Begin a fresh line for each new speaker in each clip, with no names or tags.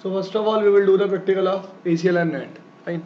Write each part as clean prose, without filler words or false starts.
So first of all, we will do the practical of ACL and NET. Fine.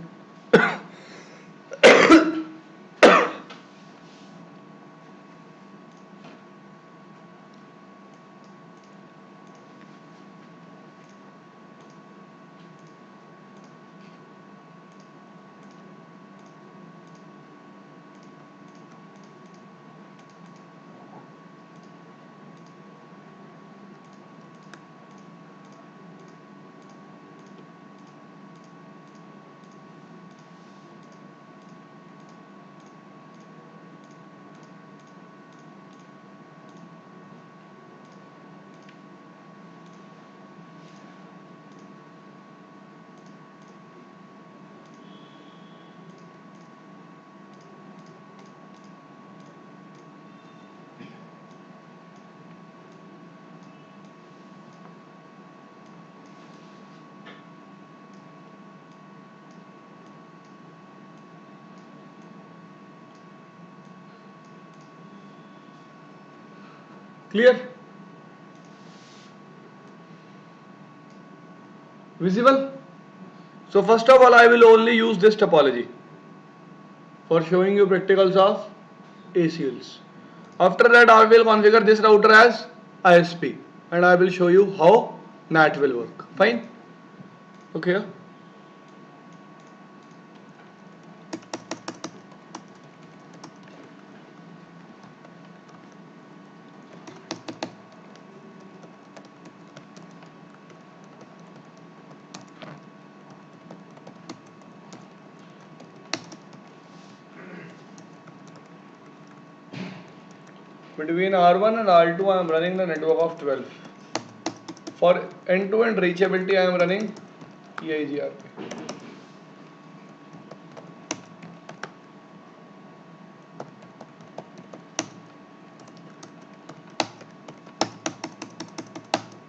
Clear? Visible? So first of all, I will only use this topology for showing you practicals of ACLs. After that, I will configure this router as ISP and I will show you how NAT will work. Fine? Okay. Between R1 and R2, I am running the network of 12. For end-to-end reachability, I am running EIGRP.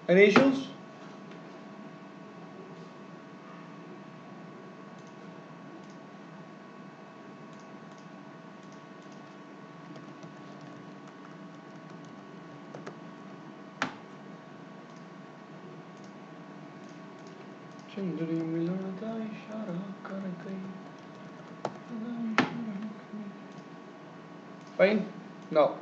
Any issues? Fine. Now,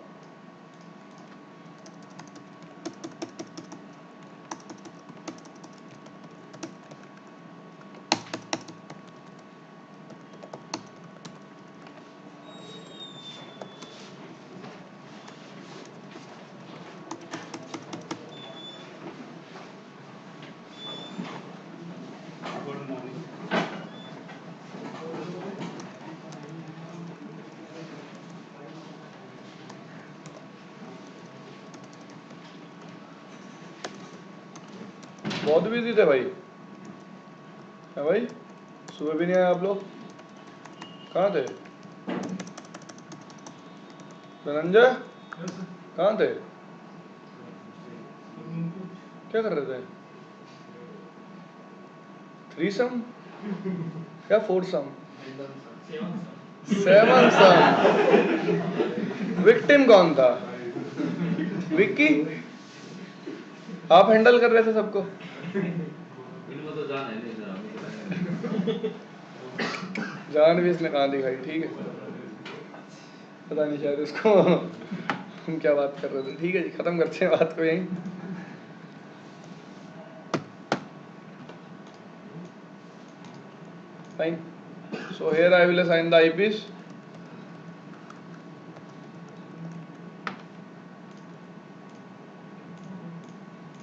बहुत busy थे भाई। है भाई, सुबह भी नहीं आए आप लोग, कहाँ थे? धनंजय कहाँ थे? क्या कर रहे थे? 3 सम क्या 4 सम? 7 सम। विक्टिम कौन था? विक्की? आप हैंडल कर रहे थे सबको? इनको तो जान है नहीं सर। जान भी इसने कहाँ दिखाई? ठीक है, पता नहीं शायद इसको हम क्या बात कर रहे थे। ठीक है जी, खत्म करते हैं बात को यहीं। Fine. So here I will assign the IPs.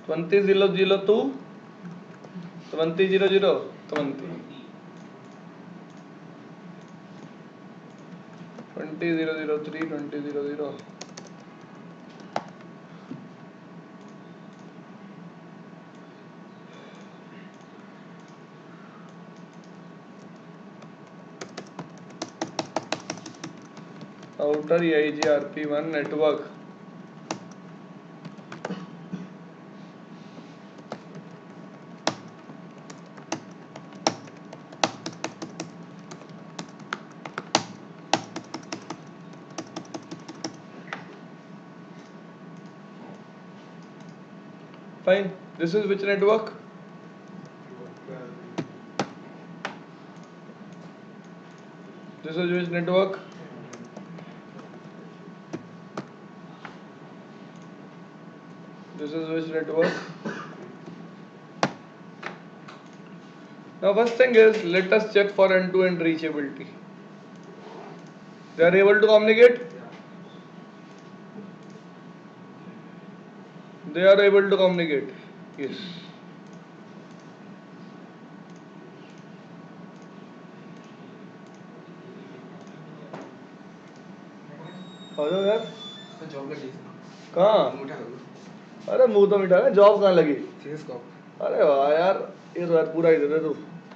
Twenty 002, 20 00 20, 20 003, 20 00. Router EIGRP1 network. Fine. This is which network? This is which network? This is which network? Now first thing is, let us check for end-to-end reachability. They are able to communicate? They are able to communicate. Yes. आ जाओ यार।
Job लगी
कहाँ? अरे मुंह तो मिटा है, job कहाँ लगी?
Cisco
अरे वाह यार, इस बार पूरा ही दे दे तू।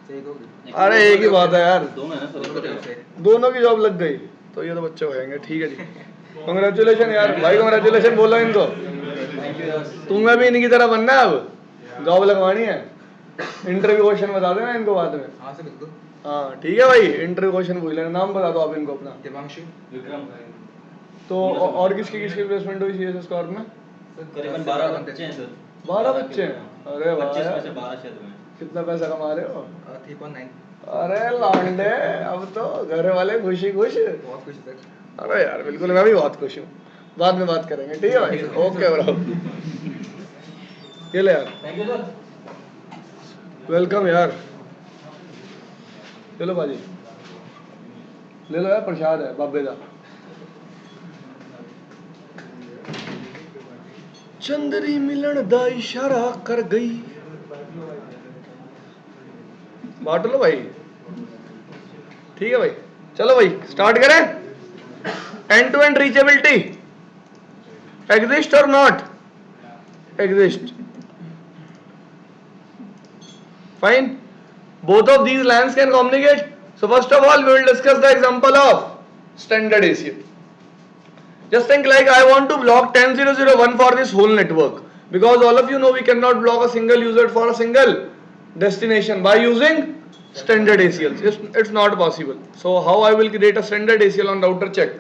Cisco
अरे एक ही बात है यार,
दोनों
दोनों की जॉब लग गई तो ये तो बच्चे हो जाएंगे। ठीक है जी, कंग्रेचुलेशन यार भाई, कंग्रेचुलेशन बोलो इनको। तुम्हें भी इनकी तरह बनना है, अब जॉब लगवानी है। इंटरव्यू क्वेश्चन बता देना इनको बाद में।
हाँ सर बिल्कुल।
हाँ ठीक है भाई, इंटरव्यू क्वेश्चन पूछ लेना। नाम बता दो आप इनको अपना।
दिवांशु विक्रम।
तो और किसकी किसकी प्लेसमेंट हुई CSS कॉर्प में?
करीबन 12 बच्चे हैं सर।
12 बच्चे हैं? अरे वाह
25 में
यार,
से 12 क्षेत्र में।
कितना पैसा कमा रहे हो?
3.9
अरे लौंडे, अब तो घर वाले खुशी खुश।
बहुत खुश सर।
अरे यार बिल्कुल, मैं भी बहुत खुश हूँ। बाद में बात करेंगे, ठीक है भाई? ओके ब्रो, ये ले यार,
थैंक यू सर।
वेलकम यार। चलो बाजी, ले लो यार, प्रसाद है बाबे का। चंदरी मिलन दा इशारा कर गई। बांट लो भाई, ठीक है भाई। चलो भाई स्टार्ट करें। End to end reachability exist or not exist? Fine, both of these LANs can communicate. So first of all we will discuss the example of standard ACL. Just think like I want to block 10.0.0.1 for this whole network, because all of you know we cannot block a single user for a single destination by using standard ACLs. It's not possible. So how I will create a standard ACL on router? Check.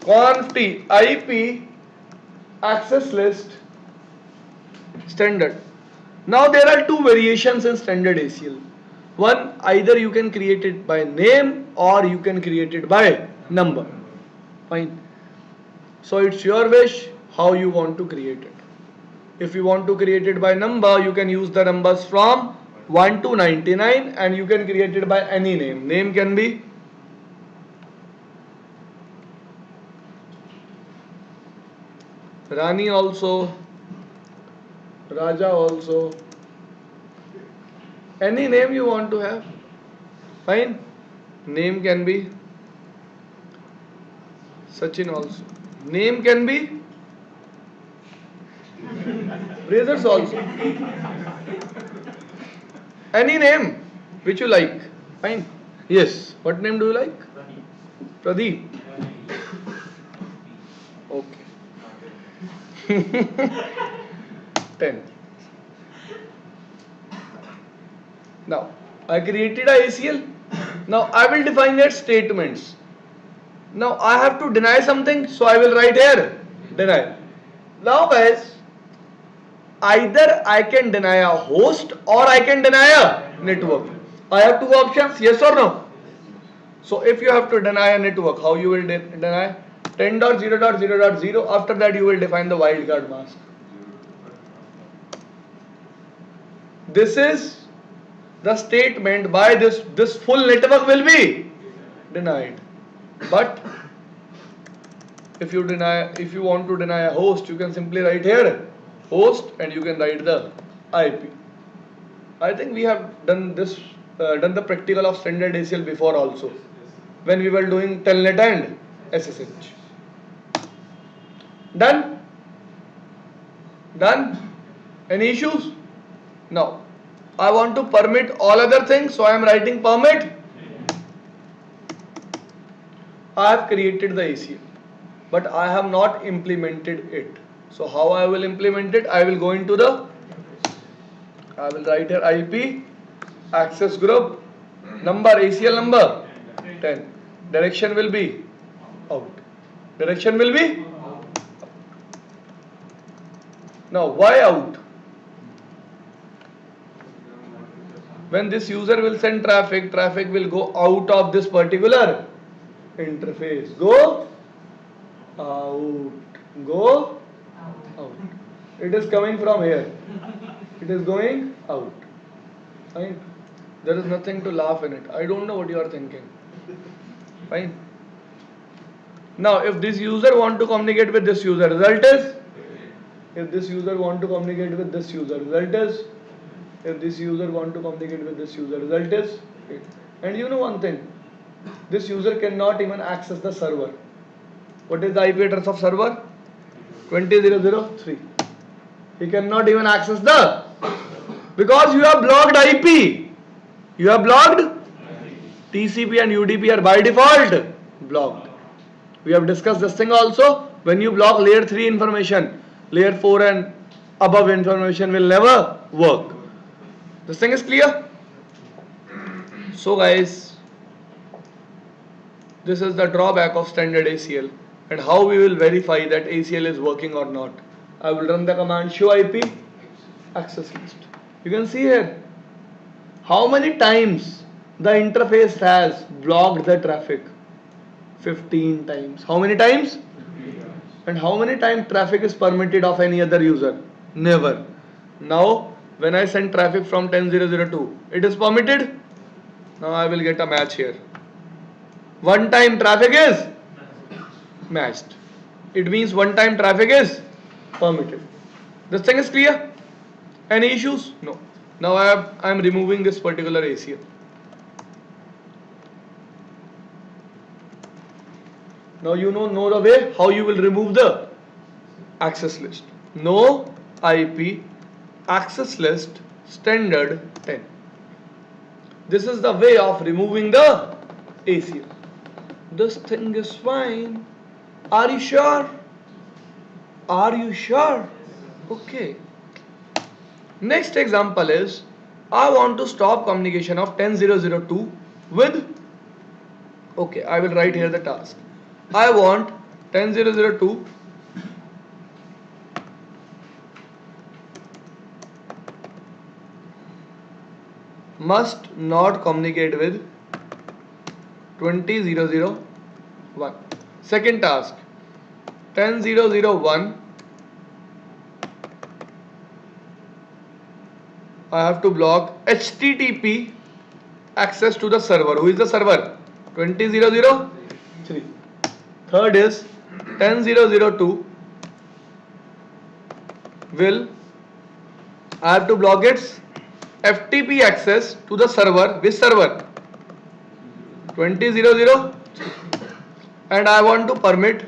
Conf T IP access list standard. Now there are two variations in standard ACL. One, either you can create it by name or you can create it by number. Fine. So it's your wish how you want to create it. If you want to create it by number, you can use the numbers from 1 to 99 and you can create it by any name. Name can be Rani also, Raja also, any name you want to have. Fine. Name can be Sachin also. Name can be Razors also. Any name which you like. Fine. Yes. What name do you like? Pradeep. Okay. 10. Now I created a ACL. Now I will define its statements. Now I have to deny something, so I will write here deny. Now guys, either I can deny a host or I can deny a network. I have two options, yes or no? So if you have to deny a network, how you will deny? 10.0.0.0. After that you will define the wildcard mask. This is the statement by this full network will be denied. But if you want to deny a host, you can simply write here host and you can write the IP. I think we have done this done the practical of standard ACL before also, when we were doing telnet and SSH. Done? Any issues? Now I want to permit all other things, so I am writing permit. I have created the ACL, but I have not implemented it. So how I will implement it? I will go into I will write here IP access group number, ACL number 10. Direction will be out. Direction will be out. Now why out? when this user will send traffic, traffic will go out of this particular interface. Go out. Go out. It is coming from here. It is going out. Fine. There is nothing to laugh in it. I don't know what you are thinking. Fine. Now, if this user want to communicate with this user, result is? If this user want to communicate with this user, result is? If this user want to communicate with this user, result is? And you know one thing, this user cannot even access the server. What is the IP address of server? 20.0.0.3. He cannot even access the, because you have blocked IP. You have blocked TCP and UDP are by default blocked. We have discussed this thing also. When you block layer 3 information, layer 4 and above information will never work. This thing is clear? So guys, this is the drawback of standard ACL and how we will verify that ACL is working or not. I will run the command show IP access list. You can see here how many times the interface has blocked the traffic. 15 times. How many times? And how many times traffic is permitted of any other user? Never. Now when I send traffic from 10.0.0.2, it is permitted. Now I will get a match here. One time traffic is matched. It means one time traffic is permitted. This thing is clear? Any issues? No. Now I am removing this particular ACL. Now you know the way how you will remove the access list. No IP access list standard 10. This is the way of removing the ACL. This thing is fine. Are you sure? Are you sure? Okay. Next example is, I want to stop communication of 10.0.0.2 with, okay, I will write here the task. I want 10.0.0.2 must not communicate with 20.0.0.1. Second task, 10.0.0.1 I have to block HTTP access to the server. Who is the server? 20.0.0.3. Third is 10.0.0.2 will, I have to block its FTP access to the server. Which server? 20.0.0, and I want to permit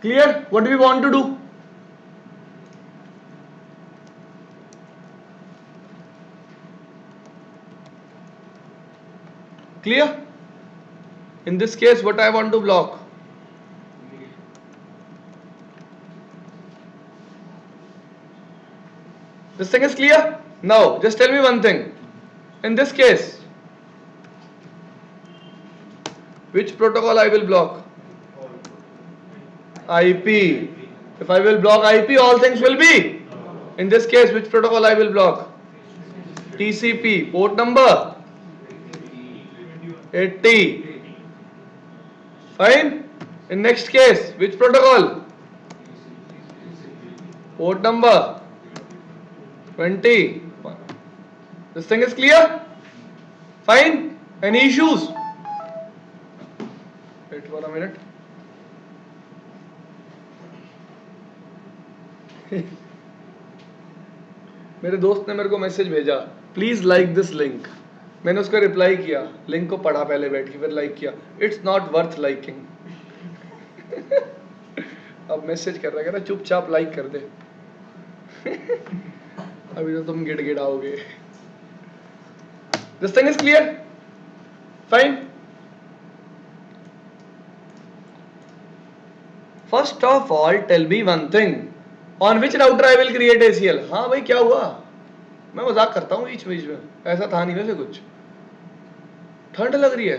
clear? What do we want to do? Clear? In this case, what I want to block? This thing is clear? Now, just tell me one thing. In this case, which protocol I will block? IP. If I will block IP, all things will be. In this case, which protocol I will block? TCP. Port number 80. Fine. In next case, which protocol? Port number 20. This thing is clear? Fine. Any issues? Wait for a minute. मेरे दोस्त ने मेरे को message भेजा, please like this link. मैंने उसको reply किया, link को पढ़ा पहले बैठ के, फिर लाइक किया. It's not worth liking. अब मैसेज कर रहा है, चुपचाप लाइक कर दे. अभी तो तुम गिड़गिड़ाओगे. This thing is clear? Fine. First of all, tell me one thing. On which router I will create ACL? हाँ भाई क्या हुआ? मैं मजाक करता हूँ बीच में, ऐसा था नहीं वैसे कुछ. ठंड लग रही है.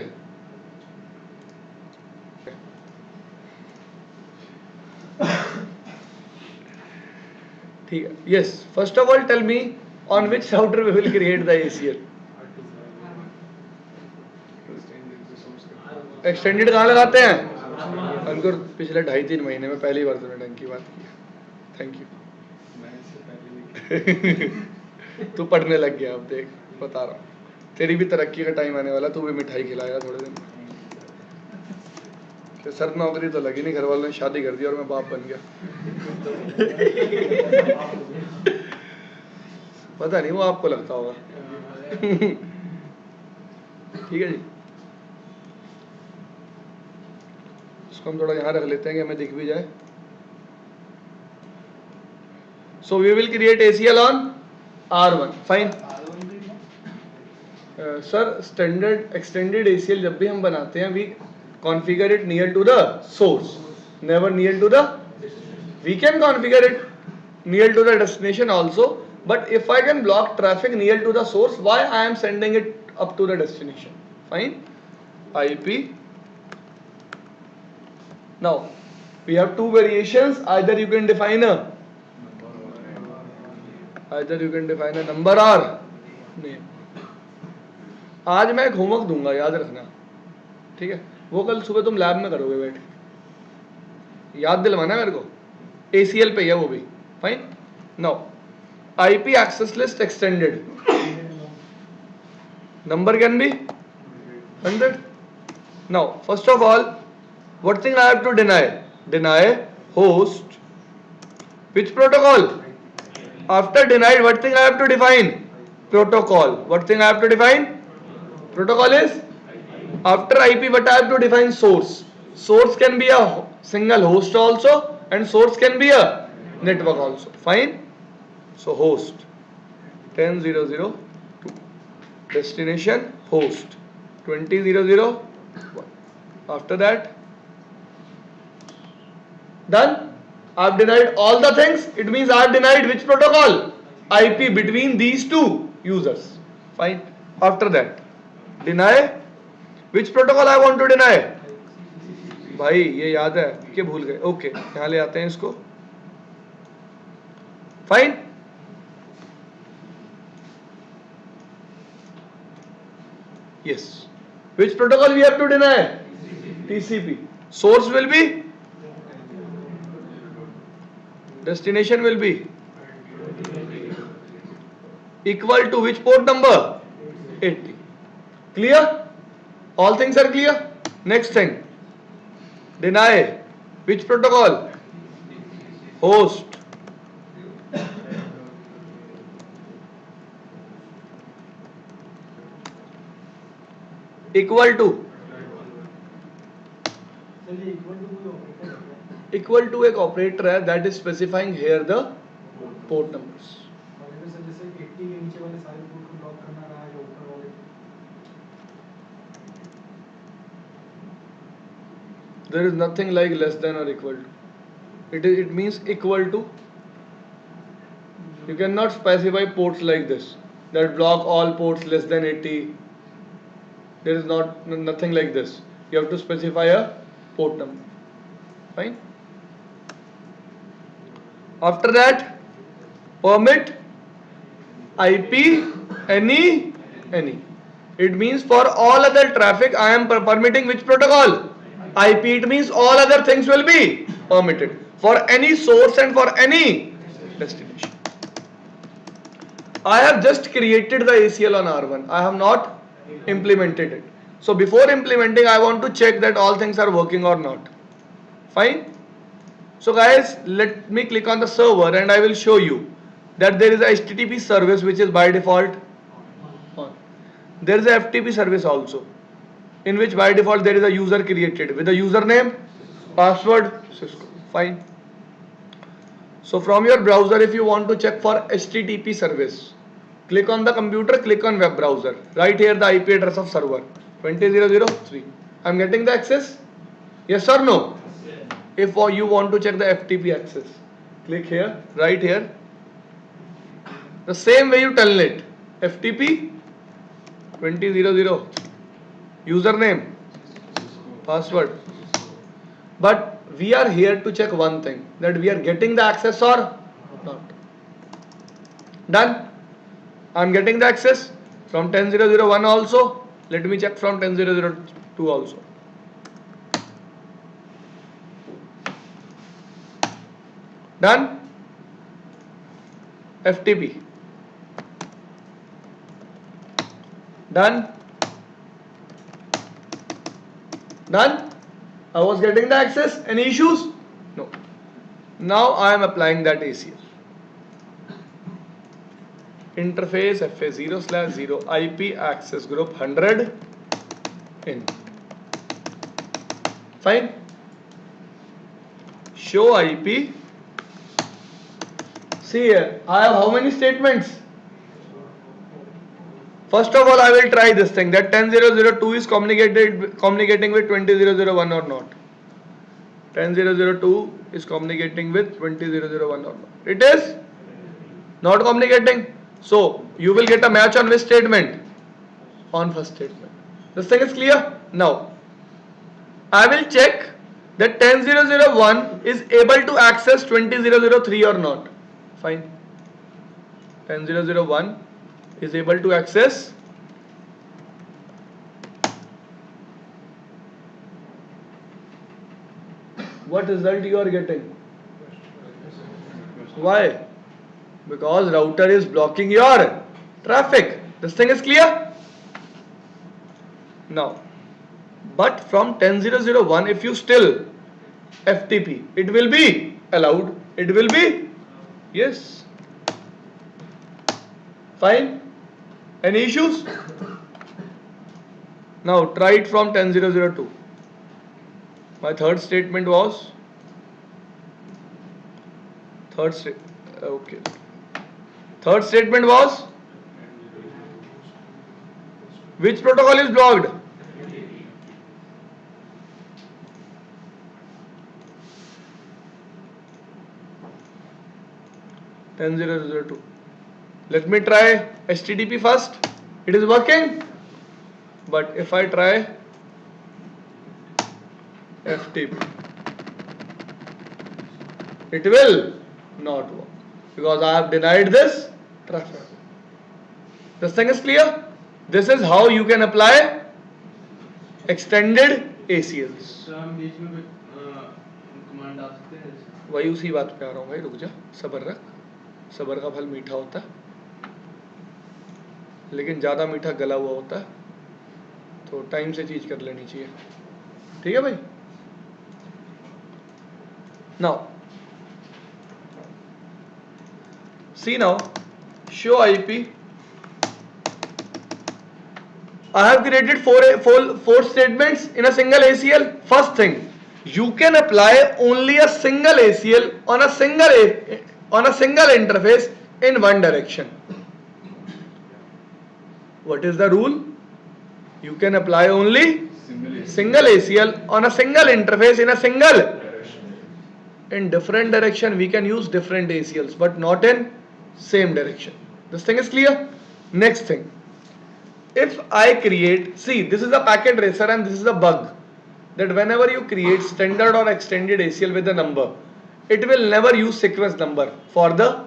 ठीक है. Yes. First of all, tell me on which router we will create the ACL. Extended कहाँ लगाते हैं? अंकुर पिछले 2.5-3 महीने में पहली बार तुमने ढंग की बात की. Thank you. तू पढ़ने लग गया. अब देख बता रहा हूँ, तेरी भी तरक्की का टाइम आने वाला. तू भी मिठाई खिलाएगा थोड़े दिन. सर नौकरी तो लगी नहीं, घर वालों ने शादी कर दी और मैं बाप बन गया. पता नहीं वो आपको लगता होगा. ठीक है जी. इसको हम थोड़ा यहाँ रख लेते हैं कि हमें दिख भी जाए. So we will create ACL on R1. Fine. Sir standard extended ACL जब भी हम बनाते हैं we configure it near to the source, never near to the. We can configure it near to the destination also, but if I can block traffic near to the source, why I am sending it up to the destination? Fine. IP. Now we have two variations. Either you can define a number or name. आज मैं एक homework दूंगा, याद रखना. ठीक है, वो कल सुबह तुम लैब में करोगे बैठ. याद दिलवाना मेरे को. ACL पे है वो भी. Fine. Now IP access list extended. Number can be 100. Now first of all, what thing I have to deny? Deny host. Which protocol? After denied, what thing I have to define? Protocol. What thing I have to define? Protocol is after IP. What I have to define? Source. Source can be a single host also, and source can be a network also. Fine. So host 10.0.0.2. Destination host 20.0.0.1. After that, done. I have denied all the things. It means I have denied which protocol? IP between these two users. Fine. After that, deny which protocol I want to deny. भाई ये याद है कि भूल गए. Okay, यहाँ ले आते हैं इसको. Fine. Yes. Which protocol we have to deny? TCP. Source will be. Destination will be equal to which port number? 80. Clear? All things are clear. Next thing, deny which protocol? Host. Equal to. Equal to एक operator है that is specifying here the port numbers. There is nothing like less than or equal to. It means equal to. You cannot specify ports like this that block all ports less than 80. There is nothing like this. You have to specify a port number. Fine. After that, permit IP any. It means for all other traffic I am permitting which protocol? IP. It means all other things will be permitted for any source and for any destination. I have just created the ACL on R1. I have not implemented it. So before implementing, I want to check that all things are working or not. Fine. So guys, let me click on the server and I will show you that there is a HTTP service which is by default on. There is a FTP service also, in which by default there is a user created with a username, password, Cisco. Fine. So from your browser, if you want to check for HTTP service, click on the computer, click on web browser. Right here the IP address of server 20.0.0.3. I am getting the access. Yes or no? if you want to check the FTP access, click here, right here. The same way you tell it, FTP 2000, username, password. But we are here to check one thing, that we are getting the access or not. Done. I am getting the access from 10.0.0.1 also. Let me check from 10.0.0.2 also. Done. FTP. Done. Done. I was getting the access. Any issues? No. Now I am applying that ACL. Interface FA0/0 IP access group 100 in. Fine. Show IP. See here, I have how many statements? First of all, I will try this thing, that 10.0.0.2 is communicating with 20.0.0.1 or not. 10.0.0.2 is communicating with 20.0.0.1 or not. It is not communicating. So you will get a match on which statement? On first statement. This thing is clear? Now I will check that 10.0.0.1 is able to access 20.0.0.3 or not. Fine. 10.0.0.1 is able to access what result you are getting? Why? Because router is blocking your traffic. This thing is clear? Now, but from 10.0.0.1 if you still FTP, it will be allowed. It will be yes. Fine. Any issues? Now try it from 10.0.0.2. My third statement was third statement was which protocol is blocked? (10.0.0.2). Let me try HTTP first. It is working. But if I try FTP, it will not work because I have denied this traffic. This thing is clear? This is how you can apply extended ACLs. वही उसी बात पे आ रहा हूँ भाई, रुक जा, सब्र रख, सब्र का फल मीठा होता है लेकिन ज़्यादा मीठा गला हुआ होता है, तो टाइम से चीज़ कर लेनी चाहिए. ठीक है भाई? Now, see now, show IP. I have created four statements in a single ACL. First thing, you can apply only a single ACL on a single interface in one direction. What is the rule? You can apply only single ACL on a single interface in a single. In different direction we can use different ACLs, but not in same direction. This thing is clear? Next thing, if I create, see, this is a packet tracer and this is a bug, that whenever you create standard or extended ACL with a number, it will never use sequence number for the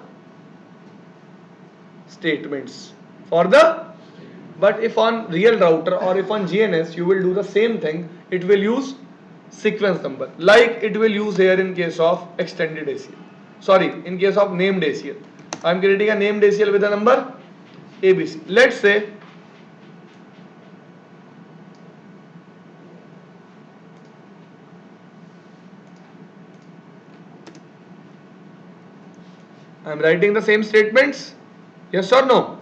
statements. But if on real router or if on GNS you will do the same thing, it will use sequence number, like it will use here in case of extended ACL. Sorry, in case of named ACL. I am creating a named ACL with a number ABC. Let's say I am writing the same statements. Yes or no?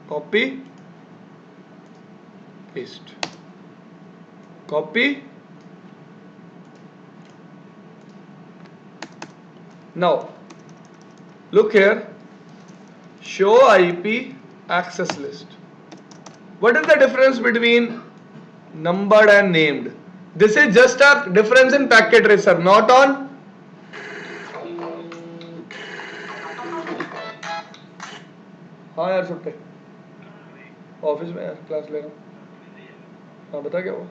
Copy, paste, copy. Now look here, show IP access list. What is the difference between numbered and named. This is just a difference in packet tracer, not on हाँ यार छुट्टे office में यार class ले रहा हूँ हाँ बता क्या हुआ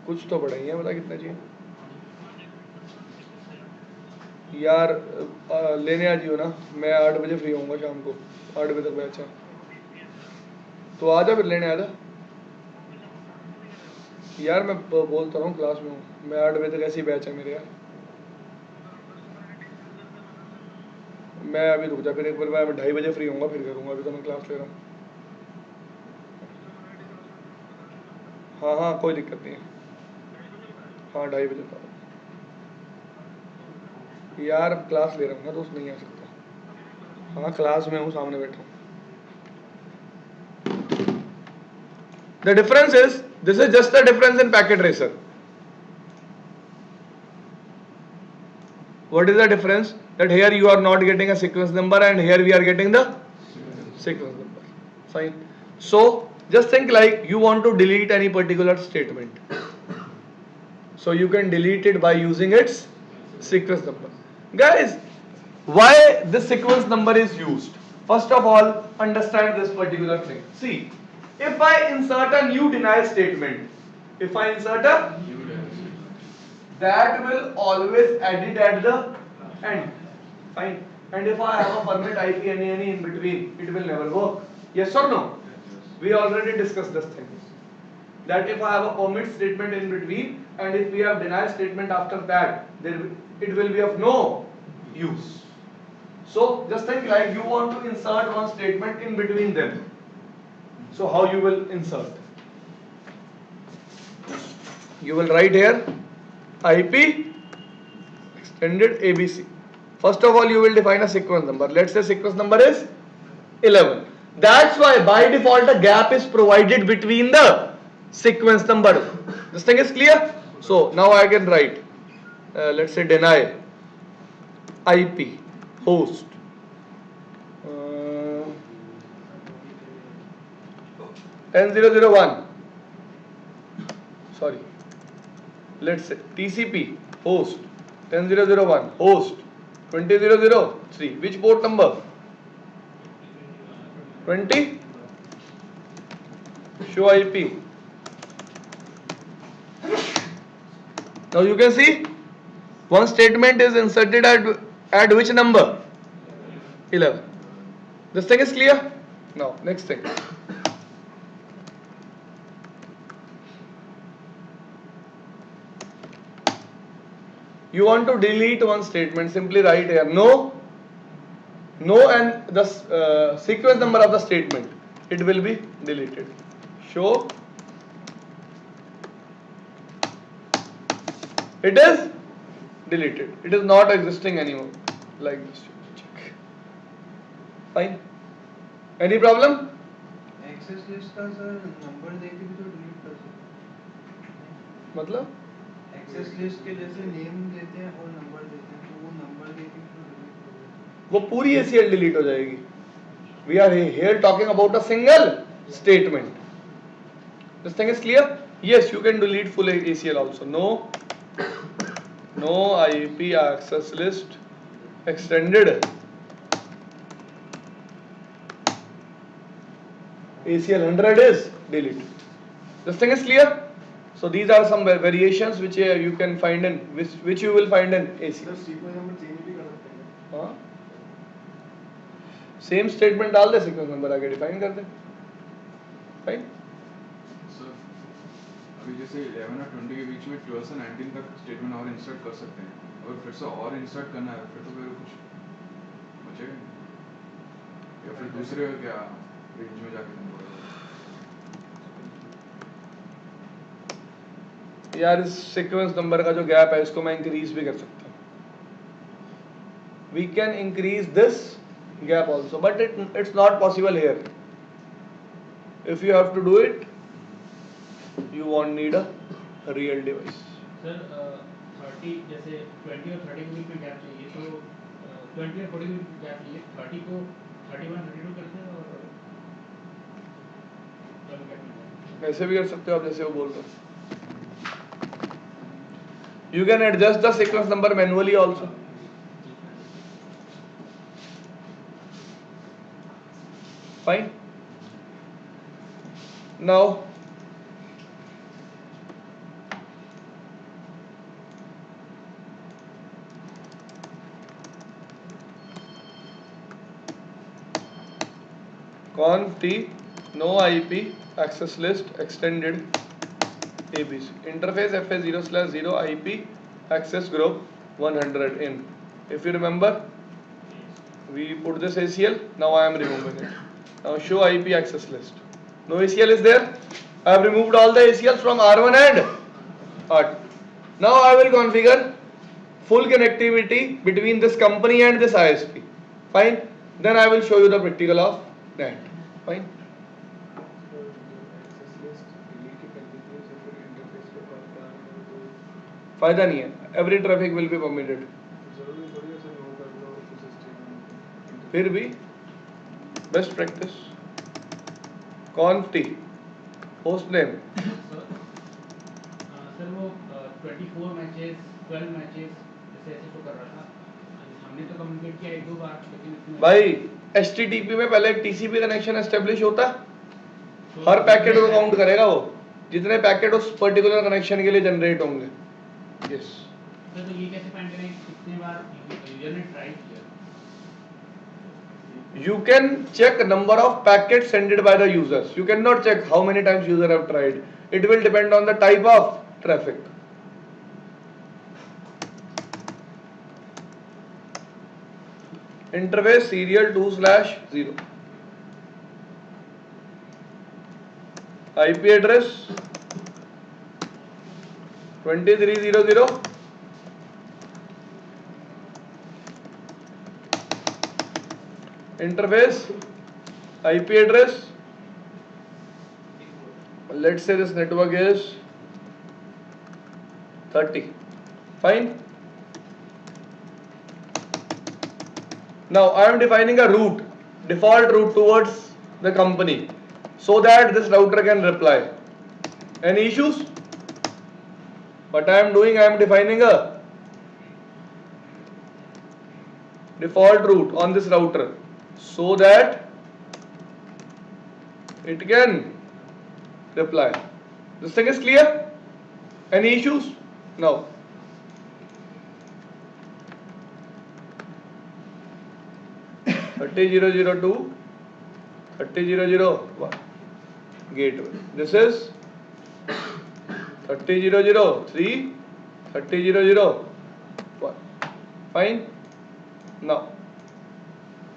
कुछ तो पढ़ाई है बता कितने चाहिए यार लेने आ जियो ना मैं 8 बजे फ्री होऊंगा शाम को 8 बजे तक बैच है तो आ जा फिर लेने आ जा यार मैं बोलता रहा हूँ क्लास में हूँ मैं 8 बजे तक ऐसी बैच है मेरे यार मैं अभी रुक जा फिर एक बार मैं 2:30 बजे फ्री होऊंगा फिर करूँगा अभी तो मैं क्लास ले रहा हूँ हाँ हाँ कोई दिक्कत नहीं है हाँ 2:30 बजे तक यार क्लास ले रहा हूँ ना दोस्त नहीं आ सकता हाँ क्लास में हूँ सामने बैठा हूँ The difference is this is just the difference in packet tracer. What is the difference? That here you are not getting a sequence number and here we are getting the sequence number. Fine. So just think like you want to delete any particular statement. So you can delete it by using its sequence number. Guys, why this sequence number is used? First of all, understand this particular thing. See, if I insert a new deny statement, that will always add it at the end. Fine. And if I have a permit IP any in between, it will never work. Yes or no? We already discussed this thing. That if I have a permit statement in between and if we have deny statement after that, it will be of no use. So just think like you want to insert one statement in between them. So how you will insert? You will write here IP extended ABC. First of all you will define a sequence number. Let's say sequence number is 11. That's why by default a gap is provided between the sequence number. This thing is clear? So now I can write let's say deny IP host 10.0.0.1 sorry let's say TCP host 10.0.0.1 host 20.0.0.3 which port number 20 show IP now you can see one statement is inserted at which number 11 this thing is clear now next thing you want to delete one statement simply write here no and the sequence number of the statement it will be deleted show it is deleted it is not existing anymore like this check fine any problem
access list का sir number देके भी तो delete कर सकते
मतलब
access list के जैसे name देते हैं और नंबर देते हैं तो वो नंबर देके भी तो डिलीट कर सकते
वो पूरी ACL डिलीट हो जाएगी we are here talking about a single statement this thing is clear yes you can delete full ACL also no IP access list extended ACL 100 is deleted this thing is clear so these are some variations which you can find in which you will find in ACL हाँ same statement डाल दे sequence number आगे define कर दे fine
sir अभी जैसे 11 और 20 के बीच में 12 से 19 तक स्टेटमेंट और इंसर्ट कर सकते हैं और फिर से और इंसर्ट करना है फिर तो फिर कुछ बचेगा या फिर दूसरे क्या रेंज में जाके
यार इस सीक्वेंस नंबर का जो गैप है इसको मैं इंक्रीज भी कर सकता हूँ we can increase this gap also but it's not possible here if you have to do it you won't need a real device
sir 30 जैसे 20 और 30 के बीच में गैप चाहिए तो 20 और 40 के बीच में गैप चाहिए 30 को 31 32 करते हैं और
ऐसे भी कर सकते हो आप जैसे वो बोल रहे हो. You can adjust the sequence number manually also. Fine. Now conf t no IP access list extended ABC interface FA0/0 IP access group 100 in. If you remember, we put this ACL. Now I am removing it. Now show IP access list. No ACL is there. I have removed all the ACLs from R1 and R2. Now I will configure full connectivity between this company and this ISP. Fine. Then I will show you the practical of that. Fine. फायदा नहीं है. Every traffic will be permitted. फिर भी best practice conf t host name.
Sir वो 24 matches 12 matches ऐसे ऐसे तो कर रहा था. हमने तो कम्युनिकेट किया एक दो बार, लेकिन इसमें
भाई HTTP में पहले एक TCP कनेक्शन एस्टेब्लिश होता है. हर पैकेट को काउंट करेगा वो, जितने पैकेट उस पर्टिकुलर कनेक्शन के लिए जनरेट होंगे. यस.
तो ये कैसे फाइंड करें कितने बार यूजर ने ट्राई किया?
You can check number of packets sent by the users. You cannot check how many times user have tried. It will depend on the type of traffic. Interface serial 2/0. IP address 2300. Interface IP address, let's say this network is 30. Fine. Now I am defining a route, default route towards the company, so that this router can reply. Any issues? What I am doing, I am defining a default route on this router, so that it can reply. This thing is clear? Any issues? No. Thirty 002, 3001 gateway. This is 3003, 3001. Fine. Now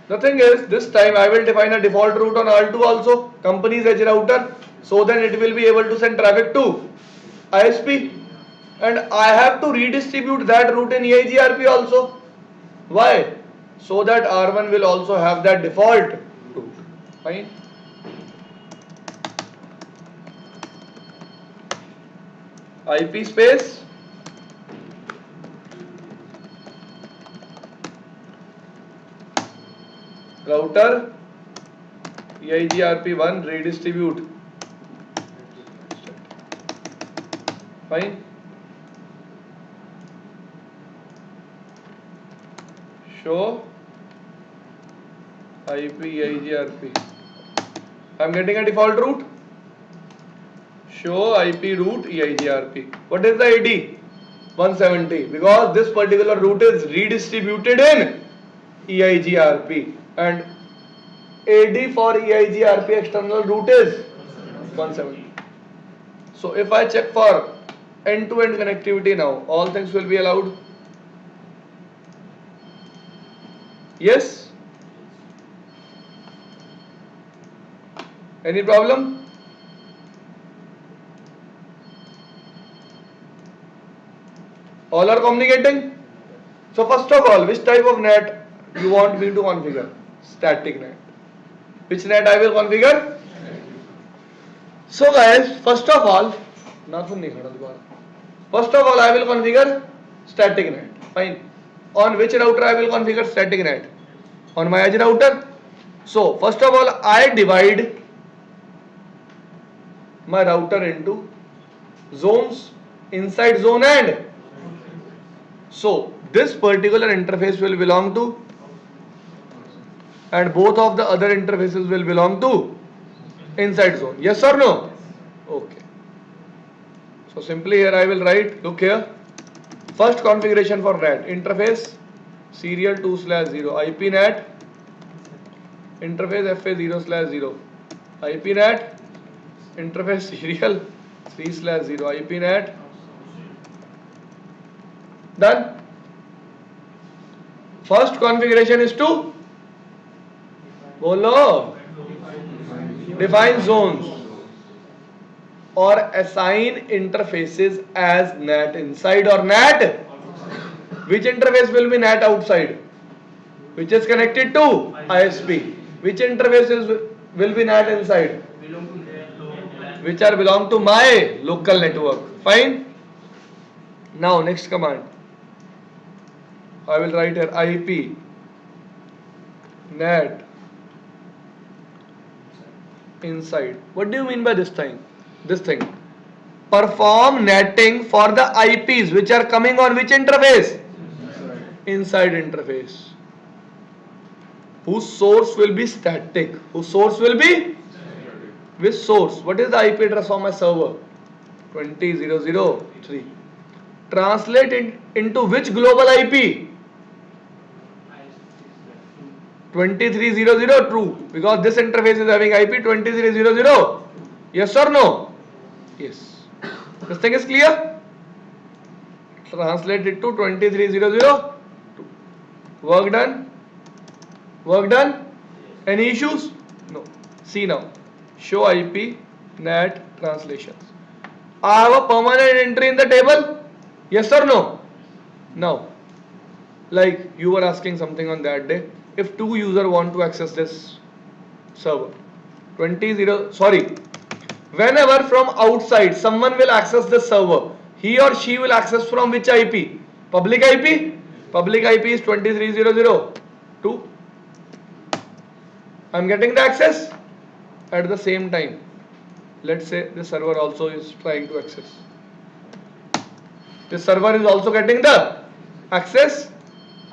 the thing is, this time I will define a default route on R2 also, company's edge router, so then it will be able to send traffic to ISP, and I have to redistribute that route in EIGRP also. Why? So that R1 will also have that default route. Fine. IP space router EIGRP1 redistribute. Fine. Show IP EIGRP. I am getting a default route. Show IP route EIGRP. What is the ID? 170, because this particular route is redistributed in EIGRP, and AD for EIGRP external route is 170. So if I check for end-to-end connectivity now, all things will be allowed. Yes? Any problem? All are communicating? So first of all, which type of net you want me to configure? Static net. Which net I will configure? So guys, first of all, I will configure static net. Fine. On which router I will configure static net? On my edge router. So first of all, I divide my router into zones, inside zone and so this particular interface will belong to and both of the other interfaces will belong to inside zone. Yes or no? Okay. So simply here I will write, look here, first configuration for NAT, interface serial 2/0, IP NAT, interface FA 0/0, IP NAT, interface serial 3/0, IP NAT, done. First configuration is to bolo define zones or assign interfaces as NAT inside or NAT. Which interface will be NAT outside? Which is connected to ISP. Which interfaces will be NAT inside? Which are belong to my local network. Fine. Now next command. I will write here IP NAT inside. What do you mean by this thing? This thing. Perform netting for the IPs which are coming on which interface? Inside interface. Whose source will be static? Whose source will be? Which source? What is the IP address of my server? 20.0.0.3. Translate it into which global IP? 23.0.0 true, because this interface is having IP 23.0.0. Yes or no? Yes. This thing is clear? Translate it to 23.0.0. Work done? Work done? Any issues? No. See now. Show IP NAT translations. I have a permanent entry in the table? Yes or no? Now, like you were asking something on that day. If two users want to access this server, whenever from outside someone will access this server, he or she will access from which IP? Public IP? Public IP is 23.0.0.2. I am getting the access. At the same time, let's say the server also is trying to access. This server is also getting the access.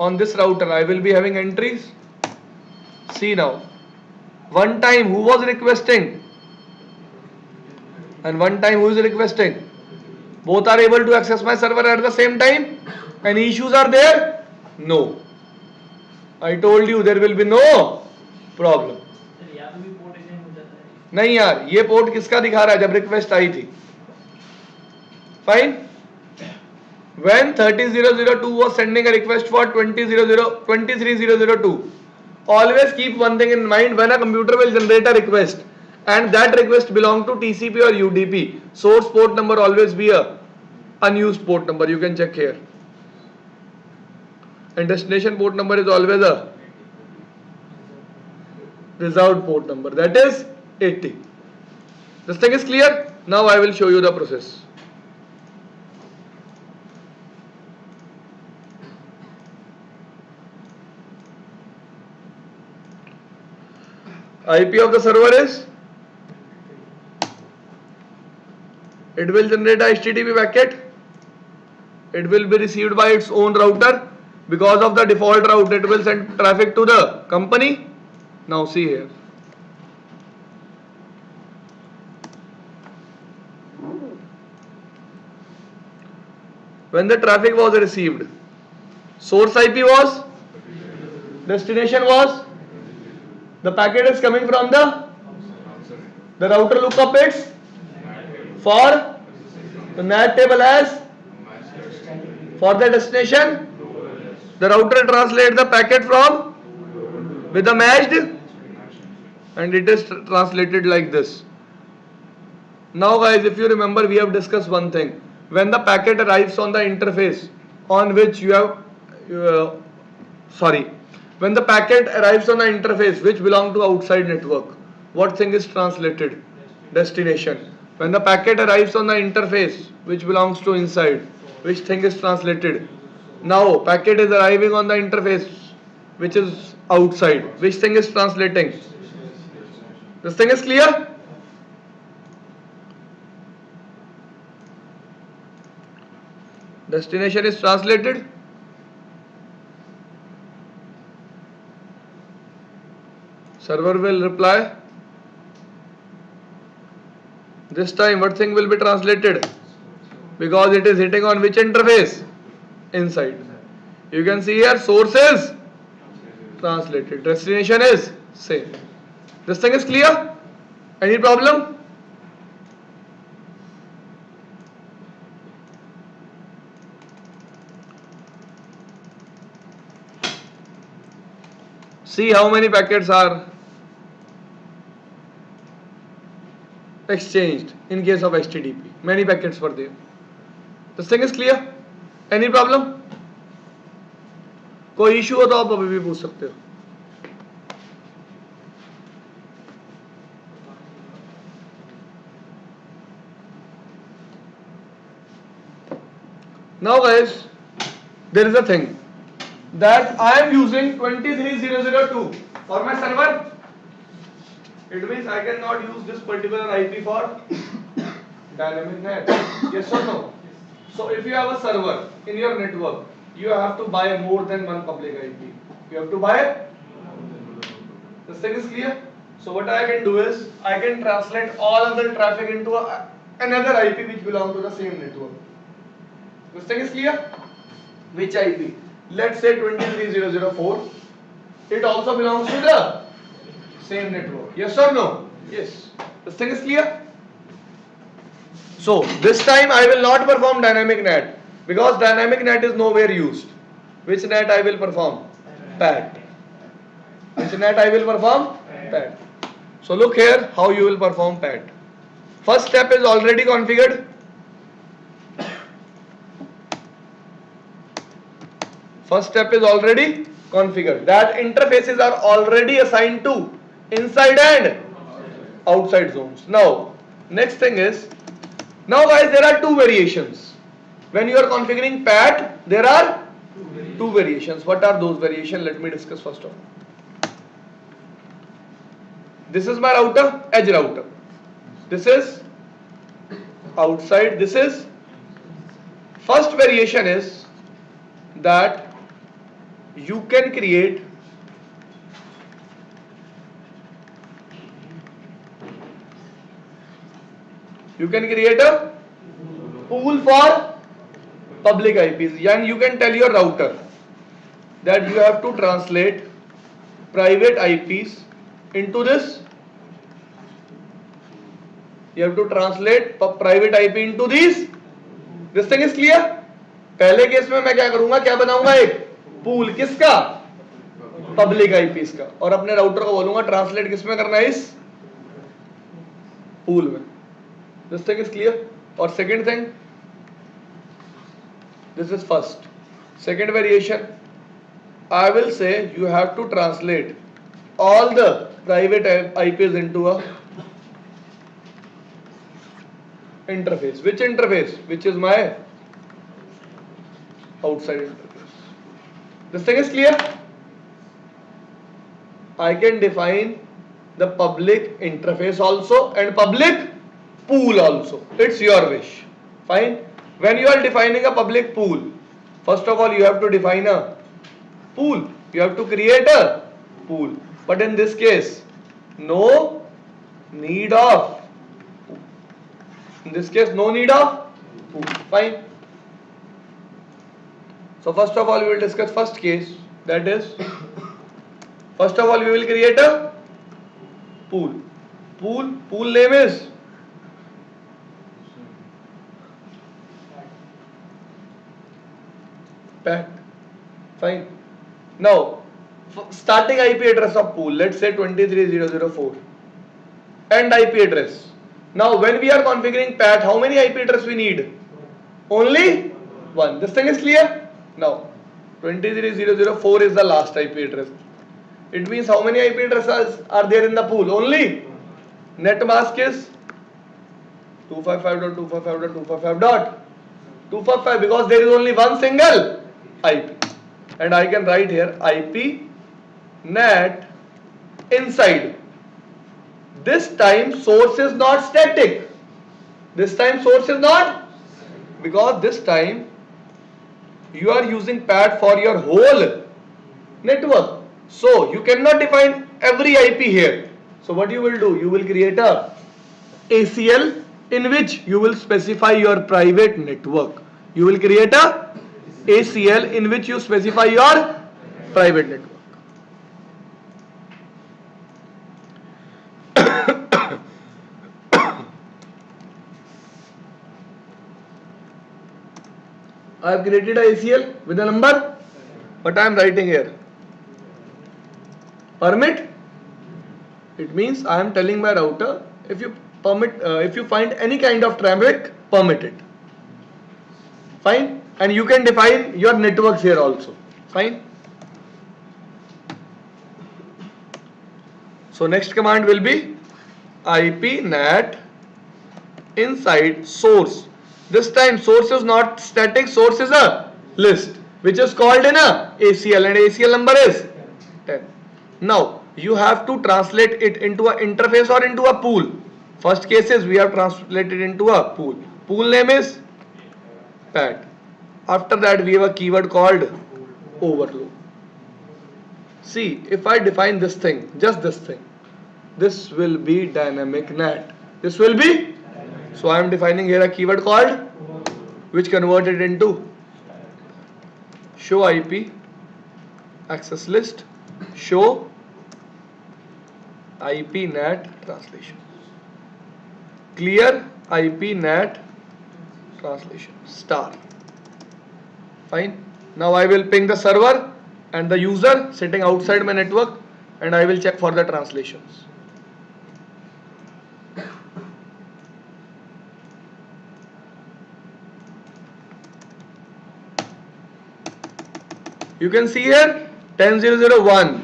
On this router I will be having entries. See now, one time who was requesting and one time who is requesting, both are able to access my server at the same time. Any issues are there? No. I told you there will be no problem. नहीं यार, ये port किसका दिखा रहा है जब request आई थी? Fine. When 30.0.0.2 was sending a request for 23.0.0.2, always keep one thing in mind. When a computer will generate a request and that request belong to TCP or UDP, source port number always be a unused port number. You can check here. And destination port number is always a reserved port number. That is 80. This thing is clear? Now I will show you the process. IP of the server is, it will generate a HTTP packet. It will be received by its own router. Because of the default route, it will send traffic to the company. Now see here. When the traffic was received, source IP was, destination was, the packet is coming from the router lookup bits for the NAT table as, for the destination, the router translates the packet from with the matched and it is translated like this. Now guys, if you remember, we have discussed one thing. When the packet arrives on the interface on which you have, when the packet arrives on the interface which belong to outside network, what thing is translated? Destination. When the packet arrives on the interface which belongs to inside, which thing is translated? Now packet is arriving on the interface which is outside, which thing is translating? This thing is clear? Destination is translated. Server will reply. This time what thing will be translated? Because it is hitting on which interface? Inside. You can see here source is translated. Destination is same. This thing is clear? Any problem? See how many packets are exchanged in case of HTTP. Many packets were there. This thing is clear? Any problem? कोई issue हो तो आप अभी भी पूछ सकते हो. Now guys, there is a thing that I am using 23002 for my server. It means I cannot use this particular IP for dynamic net. Yes or no? So if you have a server in your network, you have to buy more than one public IP. You have to buy. This thing is clear. So what I can do is I can translate all other traffic into another IP which belongs to the same network. This thing is clear. Which IP? Let's say 23004. It also belongs to the same network. Yes or no? Yes. This thing is clear. So this time I will not perform dynamic net because dynamic net is nowhere used. Which net I will perform? PAT. Which net I will perform? PAT. So look here how you will perform PAT. First step is already configured. First step is already configured. That interfaces are already assigned to inside and outside zones. Now, next thing is, now guys, there are two variations. When you are configuring PAT, there are two variations. What are those variations? Let me discuss first of all. This is my router, edge router. This is outside. This is first variation is that you can create a pool for public IPs, and you can tell your router that you have to translate private IPs into this. You have to translate private IP into these. This thing is clear. पहले case में मैं क्या करूंगा, क्या बनाऊंगा, एक pool किसका, public eyepiece का, और अपने राउटर को बोलूंगा ट्रांसलेट किसमें करना है, इस पूल में. This thing is clear. और second thing, this is first. Second variation, I will say you have to translate all the private IPs into a interface. Which interface? Which is my outside interface. This thing is clear. I can define the public interface also and public pool also. It's your wish. Fine. When you are defining a public pool, first of all you have to define a pool. You have to create a pool. But in this case, no need of. In this case, no need of pool. Fine. So first of all, we will discuss first case. That is, first of all, we will create a pool. Pool name is PAT. Fine. Now, starting IP address of pool. Let's say 23004. End IP address. Now when we are configuring PAT, how many IP address we need? Only one. This thing is clear? Now 23004 is the last IP address. It means how many IP addresses are there in the pool? Only. Net mask is 255.255.255.255 because there is only one single IP. And I can write here IP net inside. This time source is not static. This time source is not, because this time you are using PAT for your whole network. So you cannot define every IP here. So what you will do, you will create a ACL in which you will specify your private network. You will create a ACL in which you specify your private network. I have created a ACL with a number. What I am writing here? Permit. It means I am telling my router, if you find any kind of traffic, permit it. Fine. And you can define your networks here also. Fine. So next command will be IP NAT inside source. This time source is not static, source is a list which is called in a ACL, and ACL number is 10. Now you have to translate it into an interface or into a pool. First case is we have translated into a pool. Pool name is PAT. After that we have a keyword called overload. See, if I define this thing, just this thing, this will be dynamic NAT. This will be, so I am defining here a keyword called, which converted into show IP access list, show IP NAT translation, clear IP NAT translation star. Fine. Now I will ping the server and the user sitting outside my network, and I will check for the translations. You can see here 10.0.0.1,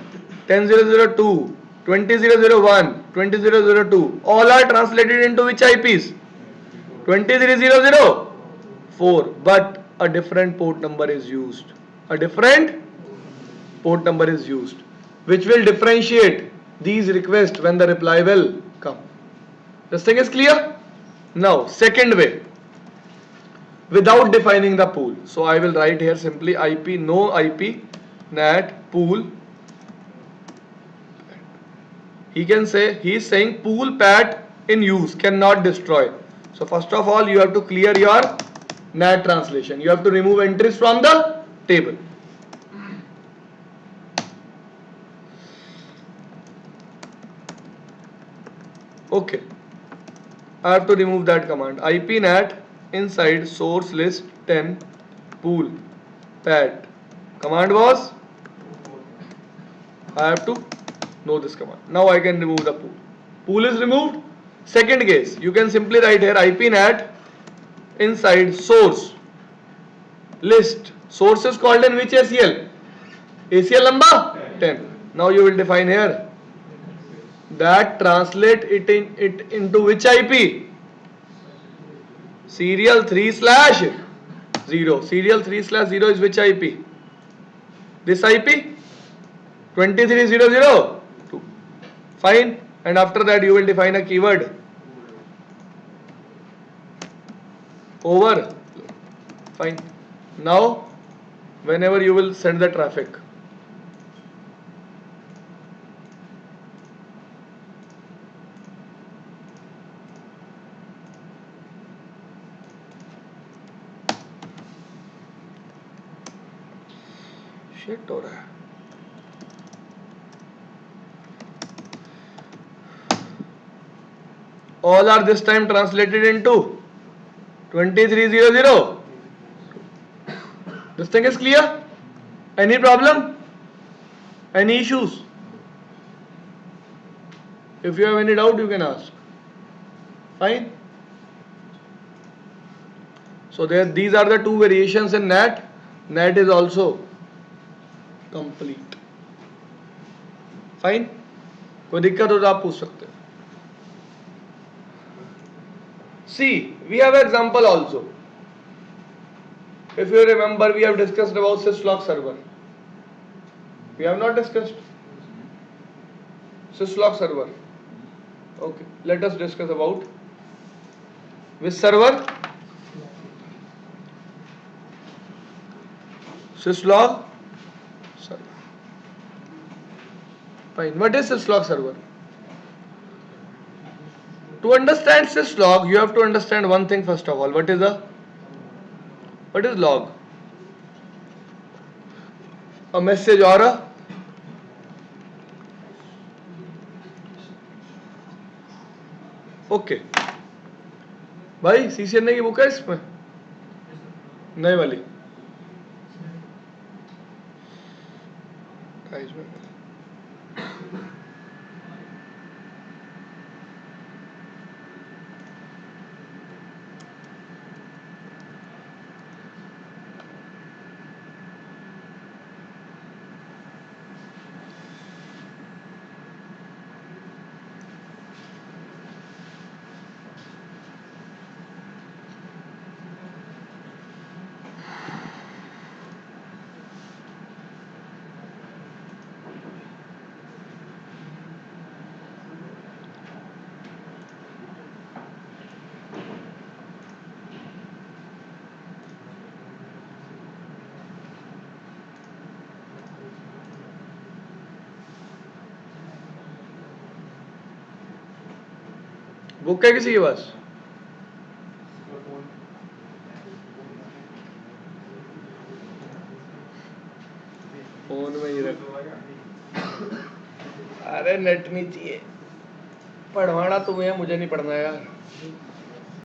10.0.0.2, 20.0.0.1, 20.0.0.2, all are translated into which IPs? 23.0.0.4, but a different port number is used. A different port number is used, which will differentiate these requests when the reply will come. This thing is clear? Now, second way, without defining the pool. So I will write here simply IP, no IP, NAT, pool. He can say, he is saying pool PAT in use, cannot destroy. So first of all, you have to clear your NAT translation. You have to remove entries from the table. Okay. I have to remove that command. IP NAT inside source list 10 pool PAT. Command was, I have to know this command. Now I can remove the pool. Pool is removed. Second case, you can simply write here IP NAT inside source list. Source is called in which ACL? ACL number 10. Now you will define here that translate it into which IP? Serial 3/0. Serial 3/0 is which IP? This IP 23.0.0.2. Fine. And after that you will define a keyword over. Fine. Now whenever you will send the traffic, shit हो रहा है. All are this time translated into 23.0.0. This thing is clear? Any problem? Any issues? If you have any doubt, you can ask. Fine. So these are the two variations in NAT. NAT is also complete. Fine. कोई दिक्कत हो तो आप पूछ सकते हैं. See, we have an example also. If you remember, we have discussed about syslog server. We have not discussed syslog server. Okay, let us discuss about which server? syslog server. Fine. What is syslog server? To understand syslog, you have to understand one thing first of all. What is log? A message or a okay भाई CCNA की book है इसमें नई वाली book है किसी के पास phone में ही रख अरे नेट नहीं चाहिए पढ़वाना तुम्हें मुझे नहीं पढ़ना यार